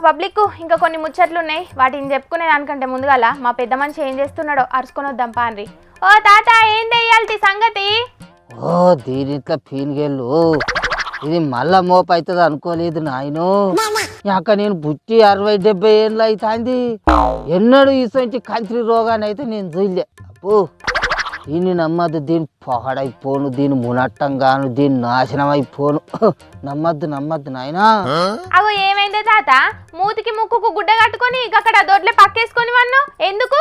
Public ఇంకా కొన్ని ముచ్చట్లు ఉన్నాయి, వాటిని చెప్పుకునే దానికంటే ముందుగాల మా పెద్ద మనిషి ఏం చేస్తున్నాడో అరుచుకొని వద్దాం పాన్రి. ఓ తాత ఏం తెయ్యాలి సంగతి? ఓ దీనిట్లో పీనిగేళ్ళు ఇది మళ్ళా మోపు అవుతుంది అనుకోలేదు నాయను. యాక నేను పుట్టి 60-70 ఏళ్ళు అవుతుంది, ఎన్నడూ ఇసొంటి కంత్రి రోగాన్ని అయితే నేను చూడలే. అప్పు దీన్ని నమ్మద్దు, దీని పొగడైపోను, దీని మునట్టంగాను, దీని నాశనం అయిపోను. నమ్మద్దు నమ్మద్దు నాయనా. అగో ఏమైందే తాత? మూతికి ముక్కుకు గుడ్డ కట్టుకొని అక్కడ దొడ్లే పక్కేసుకొని వన్నావు ఎందుకు?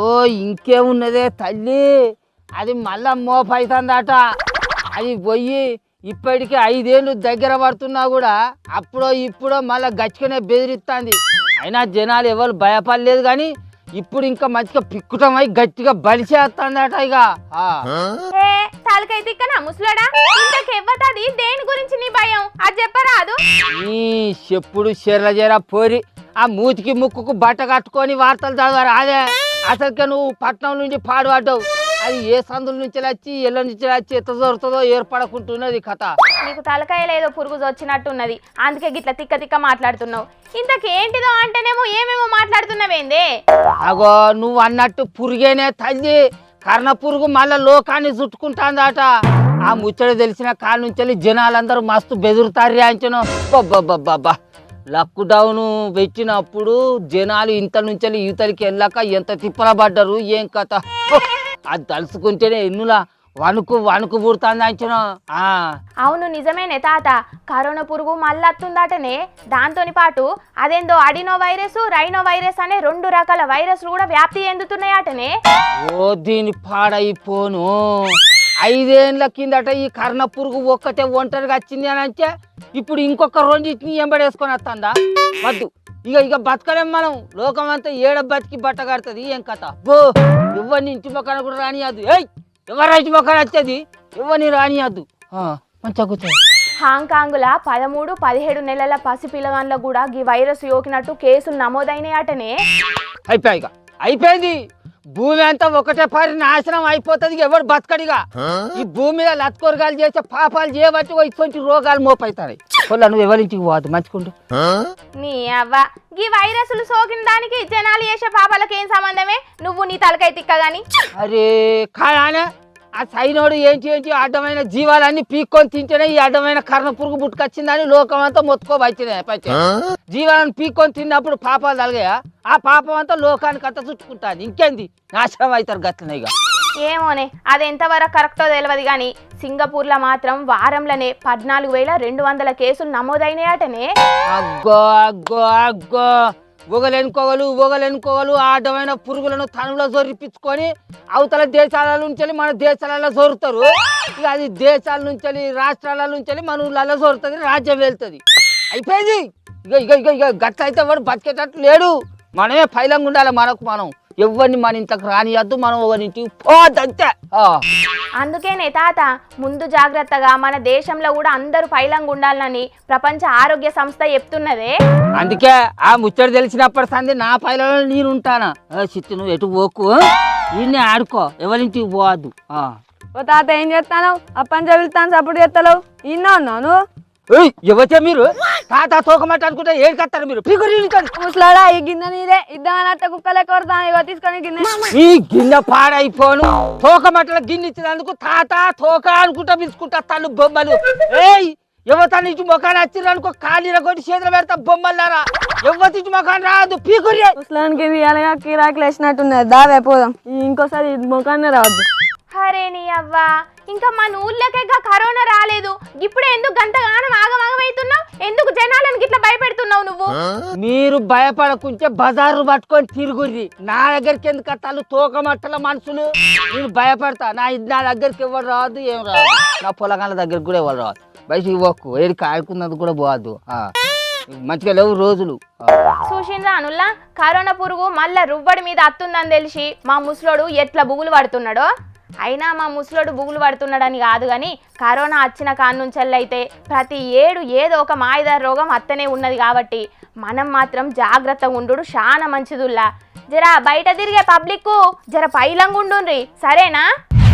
ఓ ఇంకేమున్నదే తల్లి, అది మళ్ళా మోపు అవుతుందట. అది పోయి ఇప్పటికి 5 ఏళ్ళు దగ్గర పడుతున్నా కూడా అప్పుడో ఇప్పుడో మళ్ళీ గచ్చికనే బెదిరిస్తుంది. అయినా జనాలు ఎవరు భయపడలేదు, కానీ ఇప్పుడు ఇంకా మంచిగా పిక్కుటమై గట్టిగా బలిసేస్తుందట. ఇక తలకైతే ఇక్కడ ముసలాడా ఇంతకెవ్వతది దేని గురించి నీ భయం అది చెప్పరాదు? ఈ చెప్పుడు చెర్ల పోరి ఆ మూతికి ముక్కుకు బట్ట కట్టుకొని వార్తలు చదవరు. అదే అసలుకే నువ్వు పట్నం నుంచి పాడుపడ్డావు. అది ఏ సందుల నుంచి వచ్చి ఎల్ల నుంచి వచ్చి ఎత్త దొరుకుతుందో ఏర్పడకుంటున్నది కథ. నీకు తలకాయ లేదో పురుగు వచ్చినట్టున్నది, అందుకే గిట్ల తిక్క తిక్క మాట్లాడుతున్నావు. ఇంతకేంటిదో అంటేనేమో ఏమేమో మాట్లాడుతున్నావేందే? అగో నువ్వు అన్నట్టు పురుగేనే తల్లి, కర్ణ పురుగు మళ్ళా లోకాన్ని చుట్టుకుంటాందట. ఆ ముచ్చట తెలిసిన కాళ్ళ నుంచి జనాలందరూ మస్తు బెదురుతారు అంచను. బాబా లాక్డౌన్ పెట్టినప్పుడు జనాలు ఇంత నుంచి యువతలకి వెళ్ళాక ఎంత తిప్పల పడ్డారు, ఏం కథ. అది తలుసుకుంటేనే ఎన్నులా వణుకు వణుకు పుడుతుంది అంచను. అవును నిజమేనే తాత, కరోనా పురుగు మళ్ళీ వస్తుందటనే. దాంతో పాటు అదేందో అడినో వైరస్, రైనో వైరస్ అనే 2 రకాల వైరస్లు కూడా వ్యాప్తి చెందుతున్నాయటనే. ఓ దీని పాడైపోను. 5 ఏళ్ళ కిందట ఈ కర్ణ పురుగు ఒక్కటే ఒంటరిగా వచ్చింది అని అంటే ఇప్పుడు ఇంకొక 2 ఎంబడేసుకొని వస్తుందా? వద్దు, ఇక బతకలేం మనం. లోకం అంతా ఏడ బతికి బట్ట కడుతుంది, ఏం కథ. బో ఎవరిని ఇంటి మొక్కన కూడా రానియద్దు. ఎవరి ఇంటి మొక్కన వచ్చేది ఎవరిని రానియద్దు. మంచిగా కూర్చో. హాంకాంగ్ల 13-17 నెలల పసిపిల్లగాన్లకు కూడా ఈ వైరస్ సోకినట్టు కేసులు నమోదైనాయటనే. అయిపోయింది. భూమి అంతా ఒకటే పరి నాశనం అయిపోతుంది, ఎవరు బతకడిగా. ఈ భూమి మీద లత్కొరగాలు చేసే పాపాలు చేయబట్టి ఇటువంటి రోగాలు మోపైతాయి. నువ్వు ఎవరింటికి పోవద్దు, మంచుకుంటూ. నీ అవ్వ ఈ వైరస్లు సోకిన దానికి జనాలు చేసే పాపాలకు ఏం సంబంధమే? నువ్వు నీ తలకై తిక్కగాని. అరే కానే ఆ సైనోడు ఏంటి అడ్డమైన జీవాలన్నీ పీక్కొని తింటేనే ఈ అడ్డమైన కర్ణ పురుగు పుట్టుకొచ్చిందని లోకం అంతా మొత్తుకోబచ్చినాయి. జీవాలను పీక్కొని తిన్నప్పుడు పాపాలు తలగాయా? ఆ పాపం అంతా లోకానికి అంతా చుట్టుకుంటాను. ఇంకేంది నాశనం అవుతారు గట్లనే. ఇక ఏమోనే అది ఎంతవరకు కరెక్టో తెలియదు, కానీ సింగపూర్లో మాత్రం వారంలోనే 14,200 కేసులు నమోదైనాయటనే. అగ్గో అగ్గో అగ్గో ఒగలెనుకోగలు ఆడమైన పురుగులను తనులో జొరిపించుకొని అవతల దేశాల నుంచి మన దేశాలలో జోరుతారు. ఇక అది దేశాల నుంచి రాష్ట్రాల నుంచి మన ఊళ్ళలో జోరుతుంది, రాజ్యం వెళ్తుంది. అయిపోయింది. ఇక గట్ల అయితే వాడు బతికేటట్టు లేడు. మనమే పైలంగా ఉండాలి. మనం ఎవరిని మన ఇంట్లోకి రానియద్దు, మనం ఎవరింటికి పోదంతే. అందుకేనే తాత ముందు జాగ్రత్తగా మన దేశంలో కూడా అందరూ పైలంగా ఉండాలని ప్రపంచ ఆరోగ్య సంస్థ చెప్తున్నదే. అందుకే ఆ ముచ్చట తెలిసినప్పటి సంది నా పైలలో నేను ఉంటానా. చిత్తు నువ్వు ఎటు పోకు, ఈయన్ని ఆడుకో, ఎవరింటికి పోవద్దు. ఓ తాత ఏం చేస్తాను? అప్పని చదువుతాను సపోర్ట్ చేస్తావు. ఇన్నా ఉన్నాను. ఎవచ్చా మీరు? తాత తోకమట్ట అనుకుంటే ఏం కత్తారు మీరు? ముసలాడా ఈ గిన్నె నీదే, ఇద్దామని కుక్కలే కొడతాను. ఇగో తీసుకొని గిన్నె. ఈ గిన్నె పాడైపోను. తోకమట్టల గిన్నె ఇచ్చినందుకు తాత తోక అనుకుంటా పిలుచుకుంటా తల్లు బొమ్మలు. యువత నుంచి మొఖాన్ని వచ్చిర్రు అనుకో, ఖాళీలో కొట్టి చేతులు పెడతా బొమ్మలారా. యువత నుంచి మొఖాన్ని రాదు పీకురి. ముసలానికి ఇవాళగా కిరాకులు వేసినట్టున్నది. దావే పోదాం, ఇంకోసారి మొఖాన్ని రావద్దు. అరే నీ అవ్వా, ఇంకా మన ఊళ్ళకే కరోనా రాలేదు, ఇప్పుడే ఎందుకు గంటగానం ఆగమాగమవుతున్నావు? ఎందుకు జనాలను గిట్లా భయపెడుతున్నావు నువ్వు? మీరు భయపడకుంటే బజారు పట్టుకొని తిరుగుర్రి. నా దగ్గరికి ఎందుకు అత్తాలు తోకమట్టల మనుషులు? నేను భయపడతా. నా దగ్గరికి ఎవరు రావద్దు, ఏం రాదు. నా పొలగాళ్ళ దగ్గరికి కూడా ఎవరు రావద్దు. బయటికి పోకు, ఏడికి ఆడుకున్నది కూడా పోవద్దు. మంచిగా లేవు రోజులు. చూసిండ్రా అనుల్లా, కరోనా పురుగు మళ్ళా రువ్వడి మీద అత్తుందని తెలిసి మా ముసలోడు ఎట్లా బుగులు పడుతున్నాడో. అయినా మా ముసలోడు బుగులు పడుతున్నాడని కాదు కానీ కరోనా వచ్చిన కాన్నుంచెల్లయితే ప్రతి ఏడు ఏదో ఒక మాయదారి రోగం అత్తనే ఉన్నది కాబట్టి మనం మాత్రం జాగ్రత్తగా ఉండు చాలా మంచిదుల్లా. జర బయట తిరిగే పబ్లిక్ జర పైలంగుండుండ్రి, సరేనా?